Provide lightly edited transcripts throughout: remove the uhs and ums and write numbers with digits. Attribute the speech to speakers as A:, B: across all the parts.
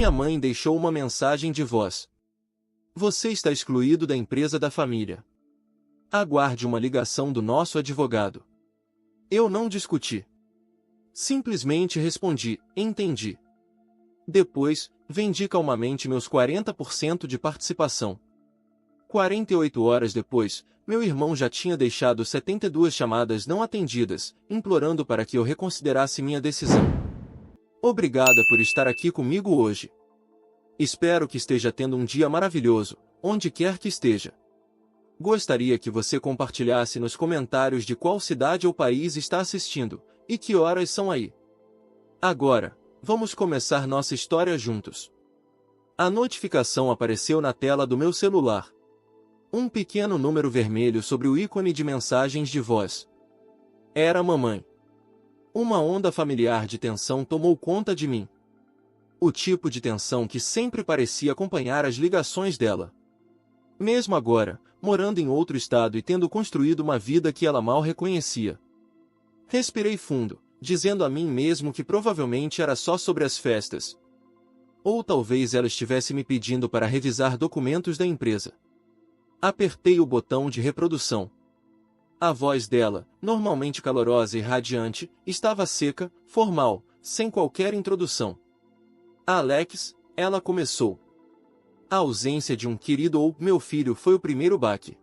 A: Minha mãe deixou uma mensagem de voz. Você está excluído da empresa da família. Aguarde uma ligação do nosso advogado. Eu não discuti. Simplesmente respondi, entendi. Depois, vendi calmamente meus 40% de participação. 48 horas depois, meu irmão já tinha deixado 72 chamadas não atendidas, implorando para que eu reconsiderasse minha decisão. Obrigada por estar aqui comigo hoje. Espero que esteja tendo um dia maravilhoso, onde quer que esteja. Gostaria que você compartilhasse nos comentários de qual cidade ou país está assistindo, e que horas são aí. Agora, vamos começar nossa história juntos. A notificação apareceu na tela do meu celular. Um pequeno número vermelho sobre o ícone de mensagens de voz. Era a mamãe. Uma onda familiar de tensão tomou conta de mim. O tipo de tensão que sempre parecia acompanhar as ligações dela. Mesmo agora, morando em outro estado e tendo construído uma vida que ela mal reconhecia. Respirei fundo, dizendo a mim mesmo que provavelmente era só sobre as festas. Ou talvez ela estivesse me pedindo para revisar documentos da empresa. Apertei o botão de reprodução. A voz dela, normalmente calorosa e radiante, estava seca, formal, sem qualquer introdução. Alex, ela começou. A ausência de um querido ou meu filho foi o primeiro baque.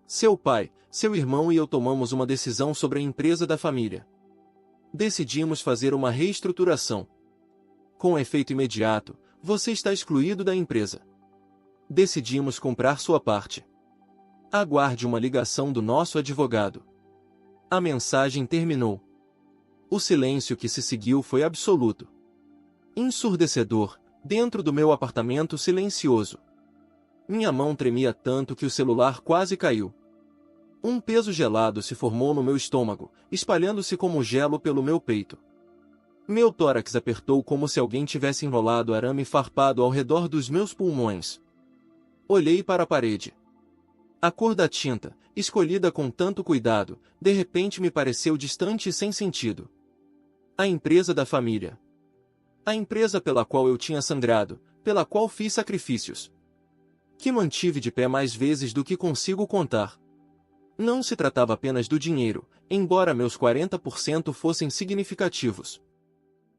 A: Seu pai, seu irmão e eu tomamos uma decisão sobre a empresa da família. Decidimos fazer uma reestruturação. Com efeito imediato, você está excluído da empresa. Decidimos comprar sua parte. Aguarde uma ligação do nosso advogado. A mensagem terminou. O silêncio que se seguiu foi absoluto. Ensurdecedor, dentro do meu apartamento silencioso. Minha mão tremia tanto que o celular quase caiu. Um peso gelado se formou no meu estômago, espalhando-se como gelo pelo meu peito. Meu tórax apertou como se alguém tivesse enrolado arame farpado ao redor dos meus pulmões. Olhei para a parede. A cor da tinta, escolhida com tanto cuidado, de repente me pareceu distante e sem sentido. A empresa da família. A empresa pela qual eu tinha sangrado, pela qual fiz sacrifícios. Que mantive de pé mais vezes do que consigo contar. Não se tratava apenas do dinheiro, embora meus 40% fossem significativos.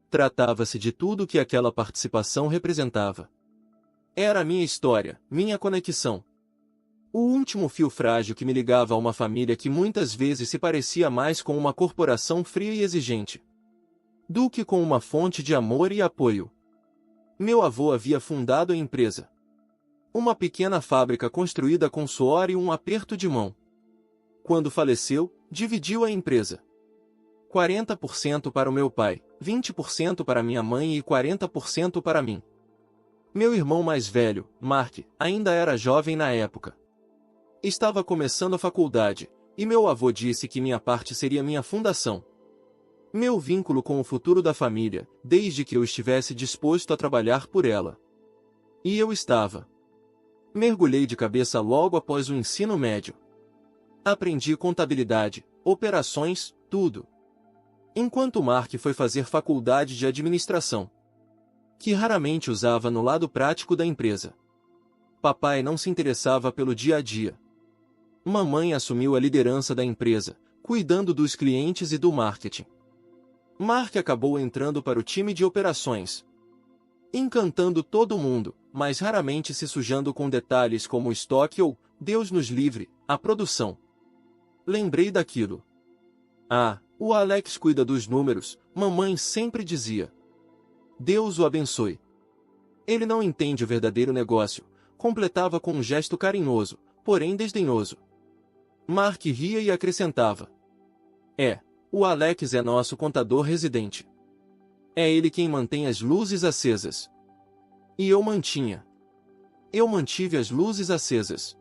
A: Tratava-se de tudo que aquela participação representava. Era a minha história, minha conexão. O último fio frágil que me ligava a uma família que muitas vezes se parecia mais com uma corporação fria e exigente do que com uma fonte de amor e apoio. Meu avô havia fundado a empresa. Uma pequena fábrica construída com suor e um aperto de mão. Quando faleceu, dividiu a empresa. 40% para o meu pai, 20% para minha mãe e 40% para mim. Meu irmão mais velho, Mark, ainda era jovem na época. Estava começando a faculdade, e meu avô disse que minha parte seria minha fundação. Meu vínculo com o futuro da família, desde que eu estivesse disposto a trabalhar por ela. E eu estava. Mergulhei de cabeça logo após o ensino médio. Aprendi contabilidade, operações, tudo. Enquanto Mark foi fazer faculdade de administração, que raramente usava no lado prático da empresa. Papai não se interessava pelo dia a dia. Mamãe assumiu a liderança da empresa, cuidando dos clientes e do marketing. Mark acabou entrando para o time de operações, encantando todo mundo, mas raramente se sujando com detalhes como o estoque ou, Deus nos livre, a produção. Lembrei daquilo. Ah, o Alex cuida dos números, mamãe sempre dizia. Deus o abençoe. Ele não entende o verdadeiro negócio, completava com um gesto carinhoso, porém desdenhoso. Mark ria e acrescentava. O Alex é nosso contador residente. É ele quem mantém as luzes acesas. E eu mantinha. Eu mantive as luzes acesas.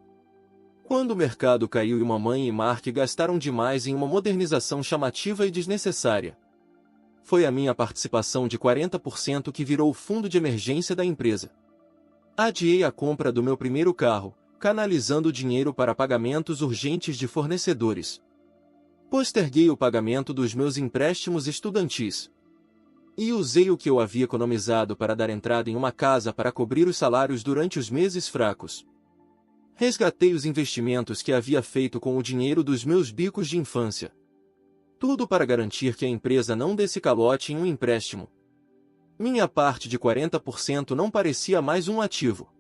A: Quando o mercado caiu e mamãe e Mark gastaram demais em uma modernização chamativa e desnecessária, foi a minha participação de 40% que virou o fundo de emergência da empresa. Adiei a compra do meu primeiro carro, canalizando o dinheiro para pagamentos urgentes de fornecedores. Posterguei o pagamento dos meus empréstimos estudantis. E usei o que eu havia economizado para dar entrada em uma casa para cobrir os salários durante os meses fracos. Resgatei os investimentos que havia feito com o dinheiro dos meus bicos de infância. Tudo para garantir que a empresa não desse calote em um empréstimo. Minha parte de 40% não parecia mais um ativo,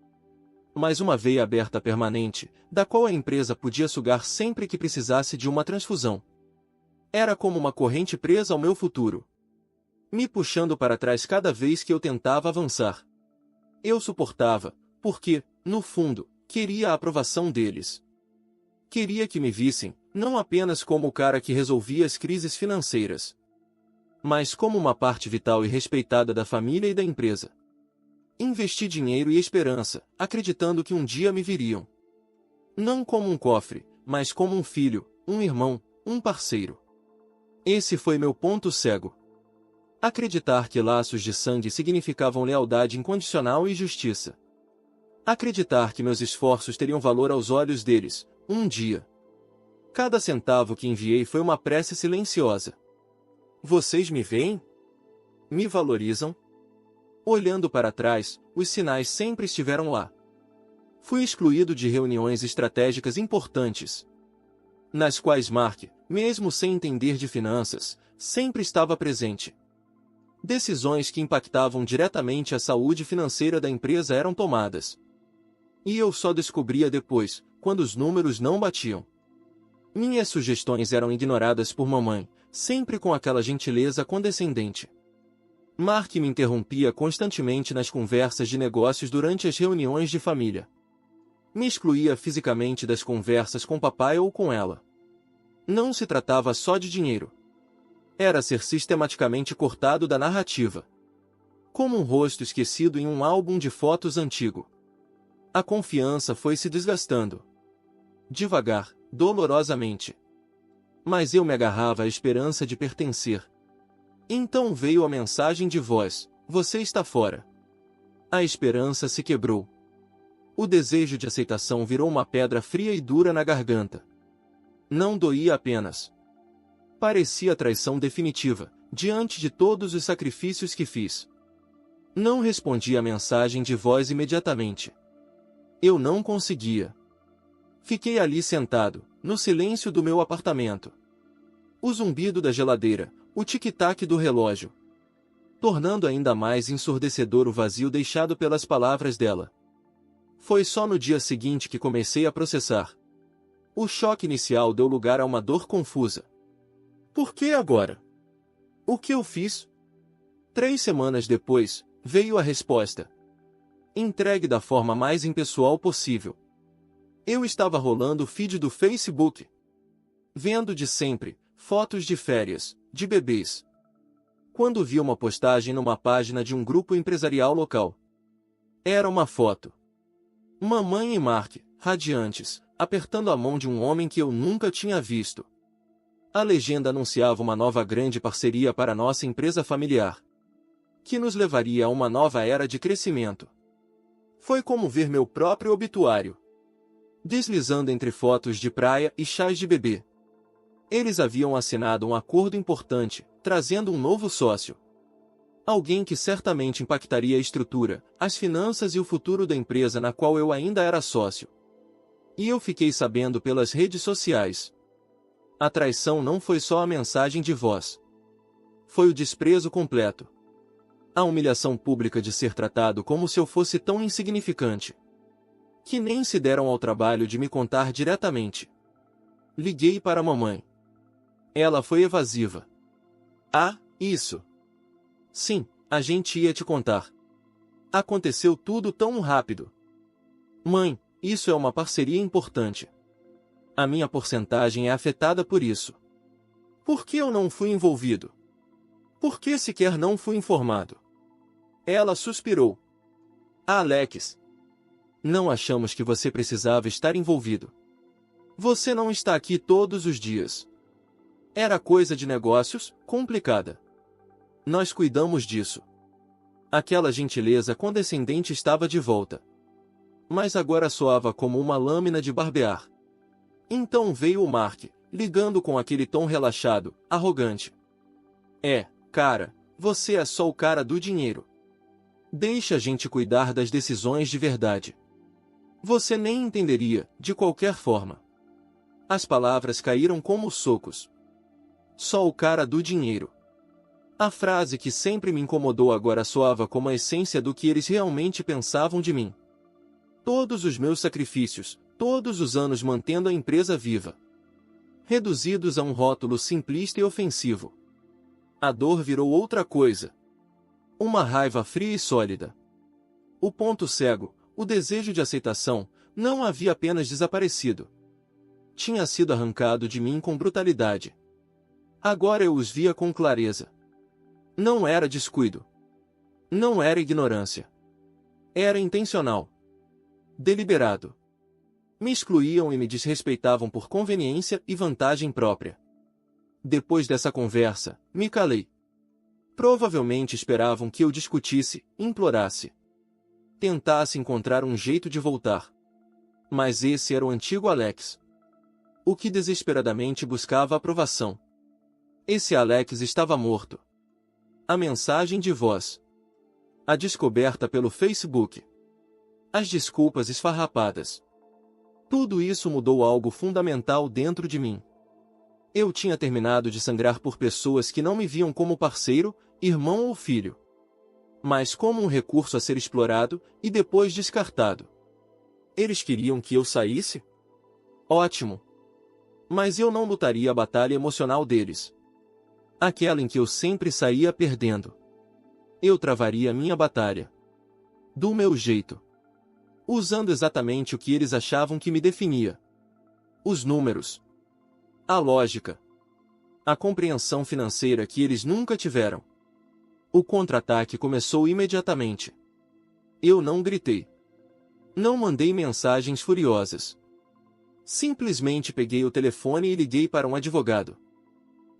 A: mas uma veia aberta permanente, da qual a empresa podia sugar sempre que precisasse de uma transfusão. Era como uma corrente presa ao meu futuro, me puxando para trás cada vez que eu tentava avançar. Eu suportava, porque, no fundo, queria a aprovação deles. Queria que me vissem, não apenas como o cara que resolvia as crises financeiras, mas como uma parte vital e respeitada da família e da empresa. Investi dinheiro e esperança, acreditando que um dia me viriam. Não como um cofre, mas como um filho, um irmão, um parceiro. Esse foi meu ponto cego. Acreditar que laços de sangue significavam lealdade incondicional e justiça. Acreditar que meus esforços teriam valor aos olhos deles, um dia. Cada centavo que enviei foi uma prece silenciosa. Vocês me veem? Me valorizam? Olhando para trás, os sinais sempre estiveram lá. Fui excluído de reuniões estratégicas importantes, nas quais Mark, mesmo sem entender de finanças, sempre estava presente. Decisões que impactavam diretamente a saúde financeira da empresa eram tomadas. E eu só descobria depois, quando os números não batiam. Minhas sugestões eram ignoradas por mamãe, sempre com aquela gentileza condescendente. Mark me interrompia constantemente nas conversas de negócios durante as reuniões de família. Me excluía fisicamente das conversas com papai ou com ela. Não se tratava só de dinheiro. Era ser sistematicamente cortado da narrativa, como um rosto esquecido em um álbum de fotos antigo. A confiança foi se desgastando. Devagar, dolorosamente. Mas eu me agarrava à esperança de pertencer. Então veio a mensagem de voz: você está fora. A esperança se quebrou. O desejo de aceitação virou uma pedra fria e dura na garganta. Não doía apenas. Parecia traição definitiva, diante de todos os sacrifícios que fiz. Não respondi à mensagem de voz imediatamente. Eu não conseguia. Fiquei ali sentado, no silêncio do meu apartamento. O zumbido da geladeira, o tic-tac do relógio, tornando ainda mais ensurdecedor o vazio deixado pelas palavras dela. Foi só no dia seguinte que comecei a processar. O choque inicial deu lugar a uma dor confusa. Por que agora? O que eu fiz? 3 semanas depois, veio a resposta. Entregue da forma mais impessoal possível. Eu estava rolando o feed do Facebook, vendo de sempre fotos de férias, de bebês. Quando vi uma postagem numa página de um grupo empresarial local. Era uma foto. Mamãe e Mark, radiantes, apertando a mão de um homem que eu nunca tinha visto. A legenda anunciava uma nova grande parceria para nossa empresa familiar, que nos levaria a uma nova era de crescimento. Foi como ver meu próprio obituário, deslizando entre fotos de praia e chás de bebê. Eles haviam assinado um acordo importante, trazendo um novo sócio. Alguém que certamente impactaria a estrutura, as finanças e o futuro da empresa na qual eu ainda era sócio. E eu fiquei sabendo pelas redes sociais. A traição não foi só a mensagem de voz. Foi o desprezo completo. A humilhação pública de ser tratado como se eu fosse tão insignificante, que nem se deram ao trabalho de me contar diretamente. Liguei para a mamãe. Ela foi evasiva. Ah, isso. Sim, a gente ia te contar. Aconteceu tudo tão rápido. Mãe, isso é uma parceria importante. A minha porcentagem é afetada por isso. Por que eu não fui envolvido? Por que sequer não fui informado? Ela suspirou. Alex, não achamos que você precisava estar envolvido. Você não está aqui todos os dias. Era coisa de negócios, complicada. Nós cuidamos disso. Aquela gentileza condescendente estava de volta. Mas agora soava como uma lâmina de barbear. Então veio o Mark, ligando com aquele tom relaxado, arrogante. Cara, Você é só o cara do dinheiro. Deixa a gente cuidar das decisões de verdade. Você nem entenderia, de qualquer forma. As palavras caíram como socos. Só o cara do dinheiro. A frase que sempre me incomodou agora soava como a essência do que eles realmente pensavam de mim. Todos os meus sacrifícios, todos os anos mantendo a empresa viva, reduzidos a um rótulo simplista e ofensivo. A dor virou outra coisa. Uma raiva fria e sólida. O ponto cego, o desejo de aceitação, não havia apenas desaparecido. Tinha sido arrancado de mim com brutalidade. Agora eu os via com clareza. Não era descuido. Não era ignorância. Era intencional. Deliberado. Me excluíam e me desrespeitavam por conveniência e vantagem própria. Depois dessa conversa, me calei. Provavelmente esperavam que eu discutisse, implorasse. Tentasse encontrar um jeito de voltar. Mas esse era o antigo Alex. O que desesperadamente buscava aprovação. Esse Alex estava morto. A mensagem de voz. A descoberta pelo Facebook. As desculpas esfarrapadas. Tudo isso mudou algo fundamental dentro de mim. Eu tinha terminado de sangrar por pessoas que não me viam como parceiro, irmão ou filho, mas como um recurso a ser explorado e depois descartado. Eles queriam que eu saísse? Ótimo! Mas eu não lutaria a batalha emocional deles. Aquela em que eu sempre saía perdendo. Eu travaria minha batalha. Do meu jeito. Usando exatamente o que eles achavam que me definia. Os números. A lógica. A compreensão financeira que eles nunca tiveram. O contra-ataque começou imediatamente. Eu não gritei. Não mandei mensagens furiosas. Simplesmente peguei o telefone e liguei para um advogado.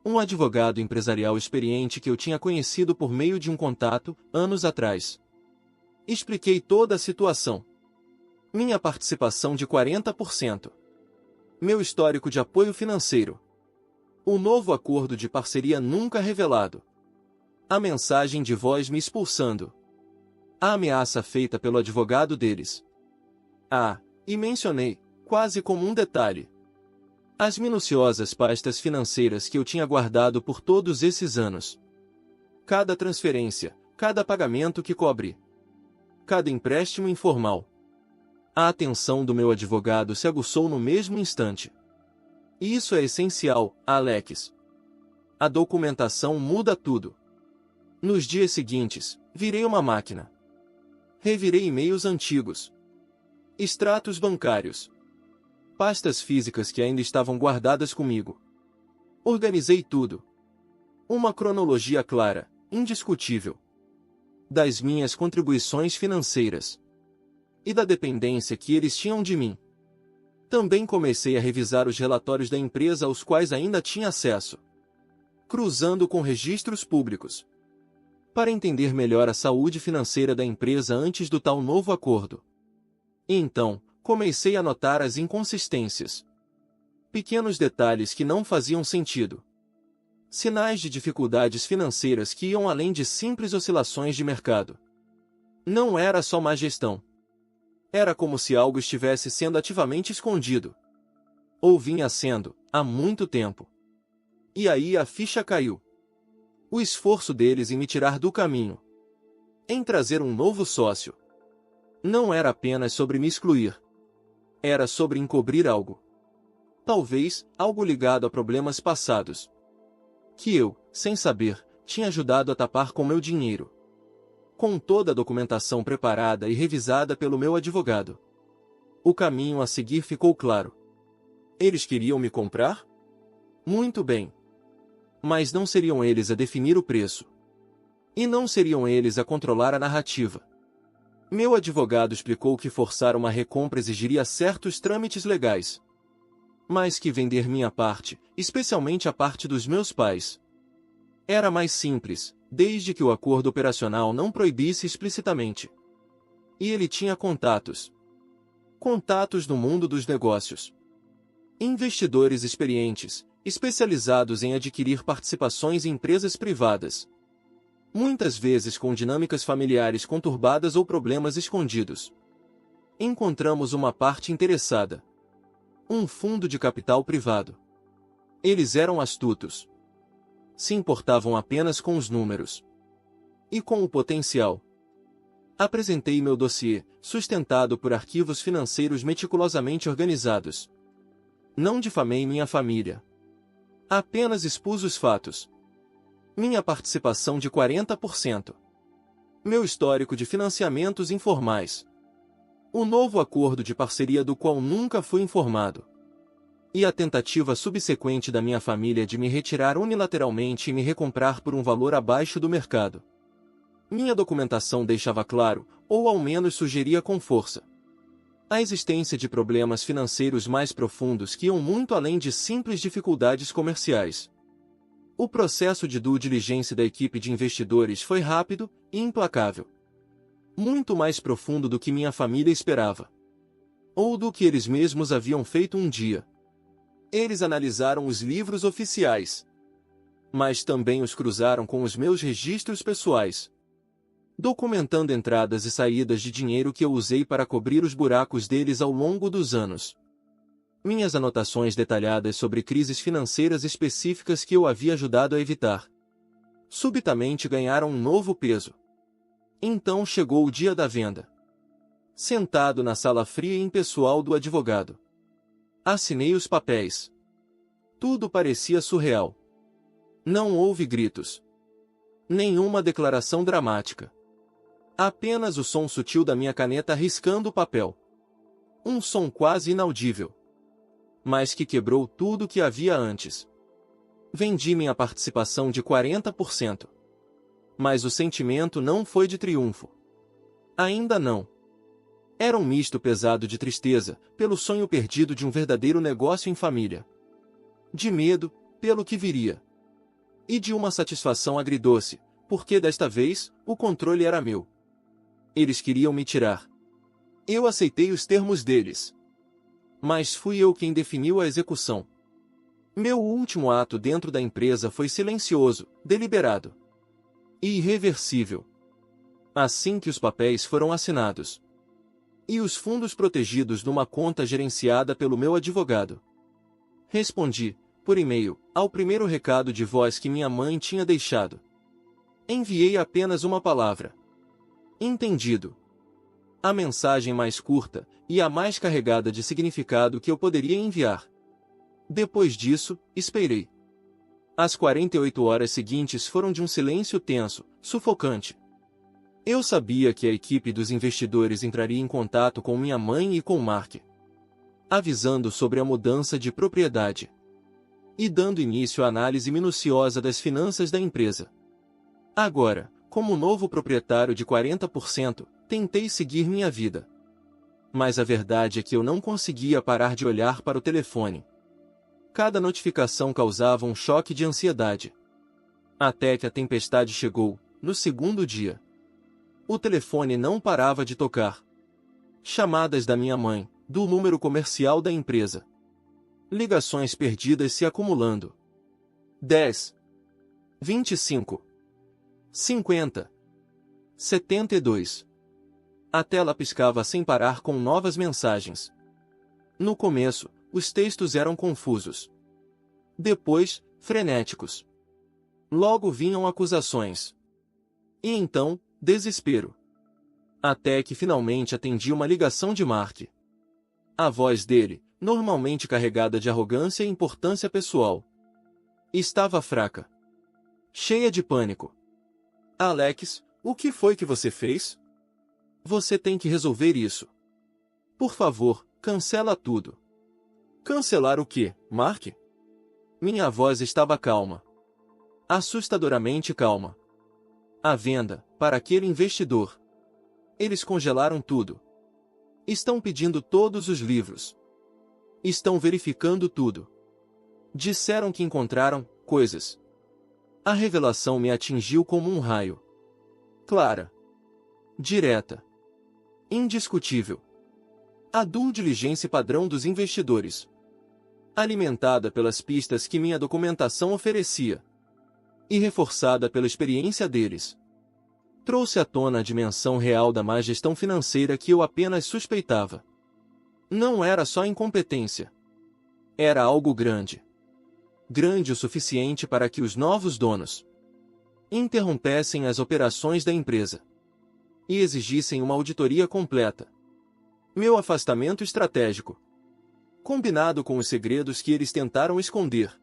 A: Um advogado empresarial experiente que eu tinha conhecido por meio de um contato, anos atrás. Expliquei toda a situação. Minha participação de 40%. Meu histórico de apoio financeiro. O novo acordo de parceria nunca revelado. A mensagem de voz me expulsando. A ameaça feita pelo advogado deles. E mencionei, quase como um detalhe, as minuciosas pastas financeiras que eu tinha guardado por todos esses anos. Cada transferência, cada pagamento que cobre. Cada empréstimo informal. A atenção do meu advogado se aguçou no mesmo instante. Isso é essencial, Alex. A documentação muda tudo. Nos dias seguintes, virei uma máquina. Revirei e-mails antigos. Extratos bancários. Pastas físicas que ainda estavam guardadas comigo. Organizei tudo. Uma cronologia clara, indiscutível. Das minhas contribuições financeiras. E da dependência que eles tinham de mim. Também comecei a revisar os relatórios da empresa aos quais ainda tinha acesso. Cruzando com registros públicos. Para entender melhor a saúde financeira da empresa antes do tal novo acordo. E então, comecei a notar as inconsistências. Pequenos detalhes que não faziam sentido. Sinais de dificuldades financeiras que iam além de simples oscilações de mercado. Não era só má gestão. Era como se algo estivesse sendo ativamente escondido. Ou vinha sendo, há muito tempo. E aí a ficha caiu. O esforço deles em me tirar do caminho. Em trazer um novo sócio. Não era apenas sobre me excluir. Era sobre encobrir algo. Talvez, algo ligado a problemas passados. Que eu, sem saber, tinha ajudado a tapar com meu dinheiro. Com toda a documentação preparada e revisada pelo meu advogado. O caminho a seguir ficou claro. Eles queriam me comprar? Muito bem. Mas não seriam eles a definir o preço. E não seriam eles a controlar a narrativa. Meu advogado explicou que forçar uma recompra exigiria certos trâmites legais. Mas que vender minha parte, especialmente a parte dos meus pais, era mais simples, desde que o acordo operacional não proibisse explicitamente. E ele tinha contatos. Contatos no mundo dos negócios. Investidores experientes, especializados em adquirir participações em empresas privadas. muitas vezes com dinâmicas familiares conturbadas ou problemas escondidos. Encontramos uma parte interessada. Um fundo de capital privado. Eles eram astutos. Se importavam apenas com os números. E com o potencial. Apresentei meu dossiê, sustentado por arquivos financeiros meticulosamente organizados. Não difamei minha família. Apenas expus os fatos. Minha participação de 40%. Meu histórico de financiamentos informais. O novo acordo de parceria do qual nunca fui informado. E a tentativa subsequente da minha família de me retirar unilateralmente e me recomprar por um valor abaixo do mercado. Minha documentação deixava claro, ou ao menos sugeria com força, a existência de problemas financeiros mais profundos que iam muito além de simples dificuldades comerciais. O processo de due diligence da equipe de investidores foi rápido e implacável. Muito mais profundo do que minha família esperava. Ou do que eles mesmos haviam feito um dia. Eles analisaram os livros oficiais. Mas também os cruzaram com os meus registros pessoais, documentando entradas e saídas de dinheiro que eu usei para cobrir os buracos deles ao longo dos anos. Minhas anotações detalhadas sobre crises financeiras específicas que eu havia ajudado a evitar, subitamente ganharam um novo peso. Então chegou o dia da venda. Sentado na sala fria e impessoal do advogado, assinei os papéis. Tudo parecia surreal. Não houve gritos. Nenhuma declaração dramática. Apenas o som sutil da minha caneta riscando o papel. Um som quase inaudível. Mas que quebrou tudo o que havia antes. Vendi minha participação de 40%. Mas o sentimento não foi de triunfo. Ainda não. Era um misto pesado de tristeza, pelo sonho perdido de um verdadeiro negócio em família. De medo, pelo que viria. E de uma satisfação agridoce, porque desta vez, o controle era meu. Eles queriam me tirar. Eu aceitei os termos deles. Mas fui eu quem definiu a execução. Meu último ato dentro da empresa foi silencioso, deliberado e irreversível. Assim que os papéis foram assinados. E os fundos protegidos numa conta gerenciada pelo meu advogado. Respondi, por e-mail, ao primeiro recado de voz que minha mãe tinha deixado. Enviei apenas uma palavra. Entendido. A mensagem mais curta, e a mais carregada de significado que eu poderia enviar. Depois disso, esperei. As 48 horas seguintes foram de um silêncio tenso, sufocante. Eu sabia que a equipe dos investidores entraria em contato com minha mãe e com Mark, avisando sobre a mudança de propriedade e dando início à análise minuciosa das finanças da empresa. Agora, como novo proprietário de 40%, tentei seguir minha vida. Mas a verdade é que eu não conseguia parar de olhar para o telefone. Cada notificação causava um choque de ansiedade. Até que a tempestade chegou, no segundo dia. O telefone não parava de tocar. Chamadas da minha mãe, do número comercial da empresa. Ligações perdidas se acumulando. 10. 25. 50. 72. A tela piscava sem parar com novas mensagens. No começo, os textos eram confusos. Depois, frenéticos. Logo vinham acusações. E então, desespero. Até que finalmente atendi uma ligação de Mark. A voz dele, normalmente carregada de arrogância e importância pessoal, estava fraca. Cheia de pânico. Alex, o que foi que você fez? Você tem que resolver isso. Por favor, cancela tudo. Cancelar o quê, Mark? Minha voz estava calma. Assustadoramente calma. A venda, para aquele investidor. Eles congelaram tudo. Estão pedindo todos os livros. Estão verificando tudo. Disseram que encontraram coisas. A revelação me atingiu como um raio. Clara. Direta. Indiscutível. A due diligence padrão dos investidores. Alimentada pelas pistas que minha documentação oferecia. E reforçada pela experiência deles. Trouxe à tona a dimensão real da má gestão financeira que eu apenas suspeitava. Não era só incompetência. Era algo grande. Grande o suficiente para que os novos donos interrompessem as operações da empresa e exigissem uma auditoria completa. Meu afastamento estratégico, combinado com os segredos que eles tentaram esconder,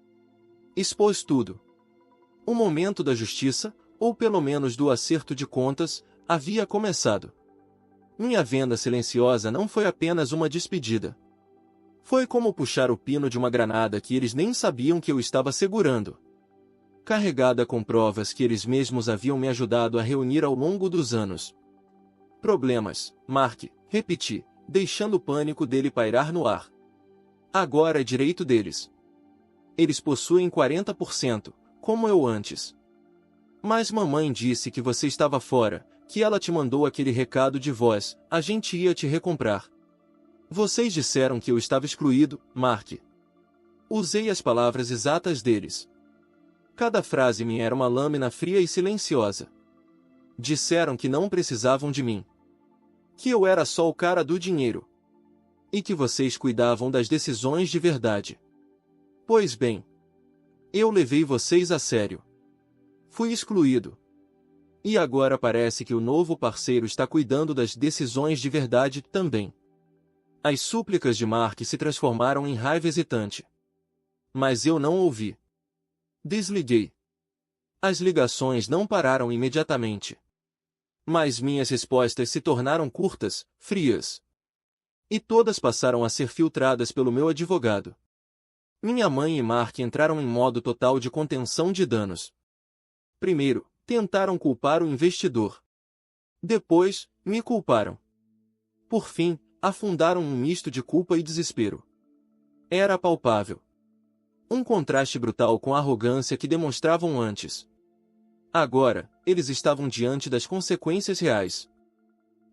A: expôs tudo. O momento da justiça, ou pelo menos do acerto de contas, havia começado. Minha venda silenciosa não foi apenas uma despedida. Foi como puxar o pino de uma granada que eles nem sabiam que eu estava segurando, carregada com provas que eles mesmos haviam me ajudado a reunir ao longo dos anos. Problemas, Mark, repeti, deixando o pânico dele pairar no ar. Agora é direito deles. Eles possuem 40%, como eu antes. Mas mamãe disse que você estava fora, que ela te mandou aquele recado de voz, a gente ia te recomprar. Vocês disseram que eu estava excluído, Mark. Usei as palavras exatas deles. Cada frase me era uma lâmina fria e silenciosa. Disseram que não precisavam de mim. Que eu era só o cara do dinheiro. E que vocês cuidavam das decisões de verdade. Pois bem, eu levei vocês a sério. Fui excluído. E agora parece que o novo parceiro está cuidando das decisões de verdade também. As súplicas de Mark se transformaram em raiva hesitante. Mas eu não ouvi. Desliguei. As ligações não pararam imediatamente. Mas minhas respostas se tornaram curtas, frias. E todas passaram a ser filtradas pelo meu advogado. Minha mãe e Mark entraram em modo total de contenção de danos. Primeiro, tentaram culpar o investidor. Depois, me culparam. Por fim, afundaram um misto de culpa e desespero. Era palpável. Um contraste brutal com a arrogância que demonstravam antes. Agora, eles estavam diante das consequências reais.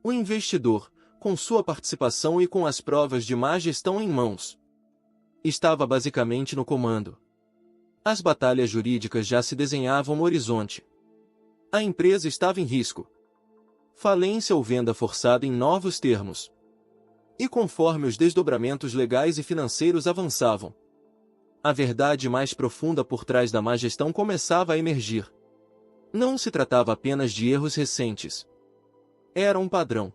A: O investidor, com sua participação e com as provas de má gestão em mãos, estava basicamente no comando. As batalhas jurídicas já se desenhavam no horizonte. A empresa estava em risco. Falência ou venda forçada em novos termos. E conforme os desdobramentos legais e financeiros avançavam, a verdade mais profunda por trás da má gestão começava a emergir. Não se tratava apenas de erros recentes. Era um padrão.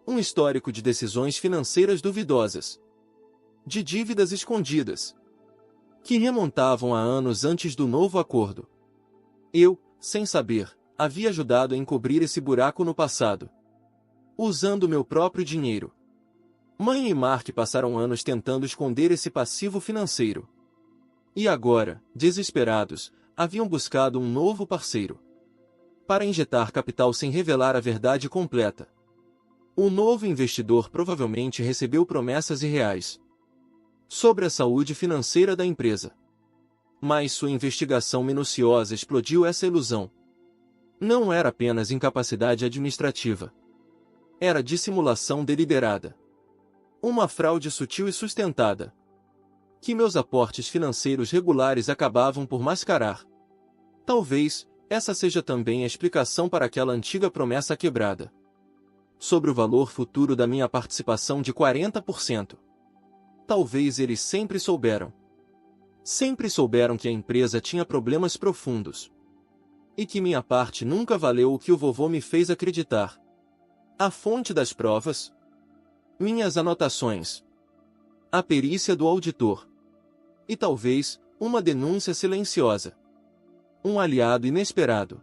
A: Um histórico de decisões financeiras duvidosas. De dívidas escondidas. Que remontavam a anos antes do novo acordo. Eu, sem saber, havia ajudado a encobrir esse buraco no passado. Usando meu próprio dinheiro. Mãe e Mark passaram anos tentando esconder esse passivo financeiro. E agora, desesperados, haviam buscado um novo parceiro. Para injetar capital sem revelar a verdade completa. O novo investidor provavelmente recebeu promessas irreais sobre a saúde financeira da empresa. Mas sua investigação minuciosa explodiu essa ilusão. Não era apenas incapacidade administrativa. Era dissimulação deliberada. Uma fraude sutil e sustentada, que meus aportes financeiros regulares acabavam por mascarar. Talvez, essa seja também a explicação para aquela antiga promessa quebrada. Sobre o valor futuro da minha participação de 40%. Talvez eles sempre souberam. Sempre souberam que a empresa tinha problemas profundos. E que minha parte nunca valeu o que o vovô me fez acreditar. A fonte das provas? Minhas anotações. A perícia do auditor. E talvez, uma denúncia silenciosa. Um aliado inesperado.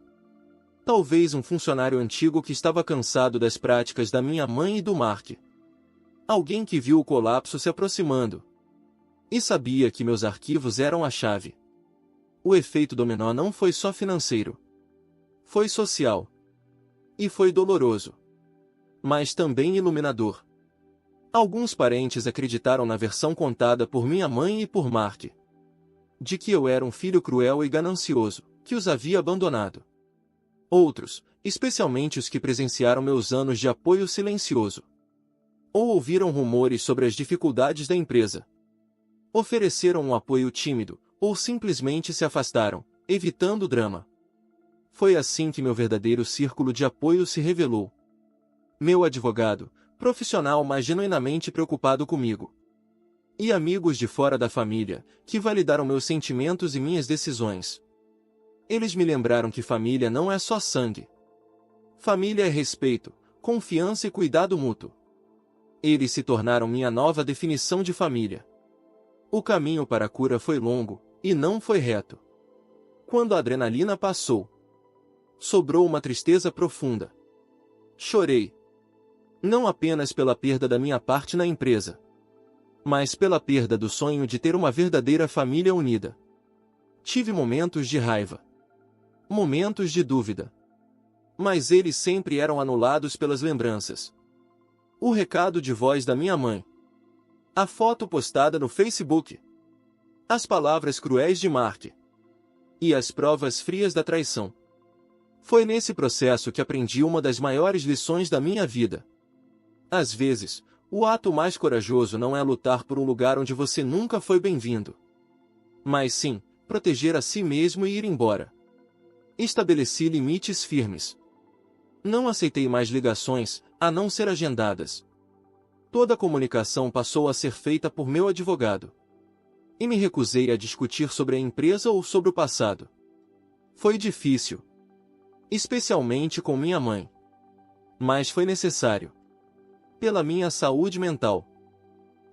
A: Talvez um funcionário antigo que estava cansado das práticas da minha mãe e do Mark. Alguém que viu o colapso se aproximando. E sabia que meus arquivos eram a chave. O efeito dominó não foi só financeiro. Foi social. E foi doloroso. Mas também iluminador. Alguns parentes acreditaram na versão contada por minha mãe e por Mark. De que eu era um filho cruel e ganancioso, que os havia abandonado. Outros, especialmente os que presenciaram meus anos de apoio silencioso, ou ouviram rumores sobre as dificuldades da empresa, ofereceram um apoio tímido, ou simplesmente se afastaram, evitando o drama. Foi assim que meu verdadeiro círculo de apoio se revelou. Meu advogado, profissional mas genuinamente preocupado comigo. E amigos de fora da família, que validaram meus sentimentos e minhas decisões. Eles me lembraram que família não é só sangue. Família é respeito, confiança e cuidado mútuo. Eles se tornaram minha nova definição de família. O caminho para a cura foi longo, e não foi reto. Quando a adrenalina passou, sobrou uma tristeza profunda. Chorei. Não apenas pela perda da minha parte na empresa, mas pela perda do sonho de ter uma verdadeira família unida. Tive momentos de raiva. Momentos de dúvida. Mas eles sempre eram anulados pelas lembranças. O recado de voz da minha mãe. A foto postada no Facebook. As palavras cruéis de Mark. E as provas frias da traição. Foi nesse processo que aprendi uma das maiores lições da minha vida. Às vezes, o ato mais corajoso não é lutar por um lugar onde você nunca foi bem-vindo. Mas sim, proteger a si mesmo e ir embora. Estabeleci limites firmes. Não aceitei mais ligações, a não ser agendadas. Toda a comunicação passou a ser feita por meu advogado. E me recusei a discutir sobre a empresa ou sobre o passado. Foi difícil. Especialmente com minha mãe. Mas foi necessário. Pela minha saúde mental.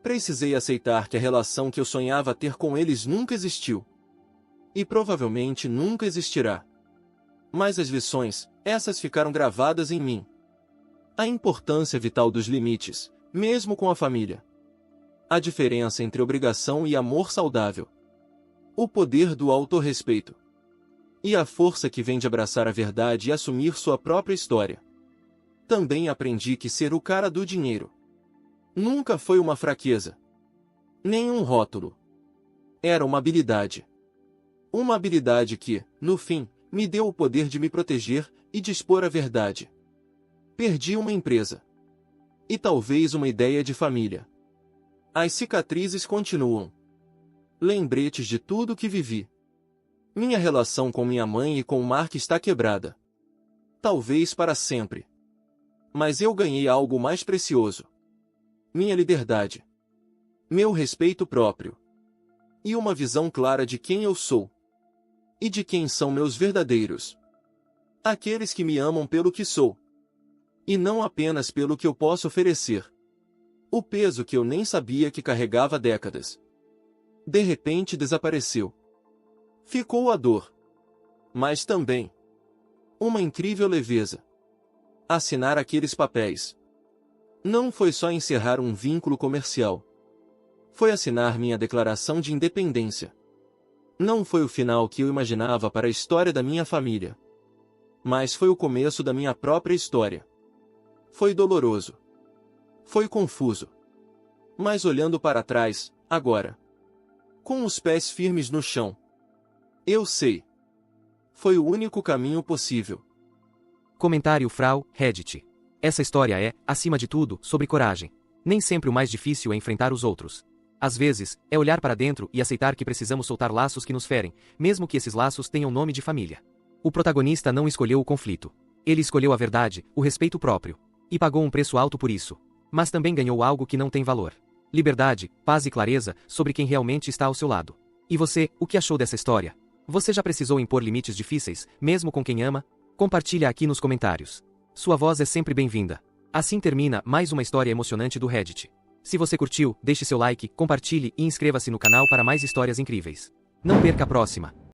A: Precisei aceitar que a relação que eu sonhava ter com eles nunca existiu. E provavelmente nunca existirá. Mas as lições, essas ficaram gravadas em mim. A importância vital dos limites, mesmo com a família. A diferença entre obrigação e amor saudável. O poder do autorrespeito. E a força que vem de abraçar a verdade e assumir sua própria história. Também aprendi que ser o cara do dinheiro nunca foi uma fraqueza. Nem um rótulo. Era uma habilidade. Uma habilidade que, no fim, me deu o poder de me proteger e dispor a verdade. Perdi uma empresa. E talvez uma ideia de família. As cicatrizes continuam. Lembretes de tudo que vivi. Minha relação com minha mãe e com Mark está quebrada. Talvez para sempre. Mas eu ganhei algo mais precioso. Minha liberdade. Meu respeito próprio. E uma visão clara de quem eu sou. E de quem são meus verdadeiros. Aqueles que me amam pelo que sou. E não apenas pelo que eu posso oferecer. O peso que eu nem sabia que carregava há décadas. De repente desapareceu. Ficou a dor. Mas também uma incrível leveza. Assinar aqueles papéis. Não foi só encerrar um vínculo comercial. Foi assinar minha declaração de independência. Não foi o final que eu imaginava para a história da minha família. Mas foi o começo da minha própria história. Foi doloroso. Foi confuso. Mas olhando para trás, agora, com os pés firmes no chão, eu sei. Foi o único caminho possível.
B: Comentário Frau, Reddit. Essa história é, acima de tudo, sobre coragem. Nem sempre o mais difícil é enfrentar os outros. Às vezes, é olhar para dentro e aceitar que precisamos soltar laços que nos ferem, mesmo que esses laços tenham nome de família. O protagonista não escolheu o conflito. Ele escolheu a verdade, o respeito próprio. E pagou um preço alto por isso. Mas também ganhou algo que não tem valor. Liberdade, paz e clareza sobre quem realmente está ao seu lado. E você, o que achou dessa história? Você já precisou impor limites difíceis, mesmo com quem ama? Compartilha aqui nos comentários. Sua voz é sempre bem-vinda. Assim termina mais uma história emocionante do Reddit. Se você curtiu, deixe seu like, compartilhe e inscreva-se no canal para mais histórias incríveis. Não perca a próxima!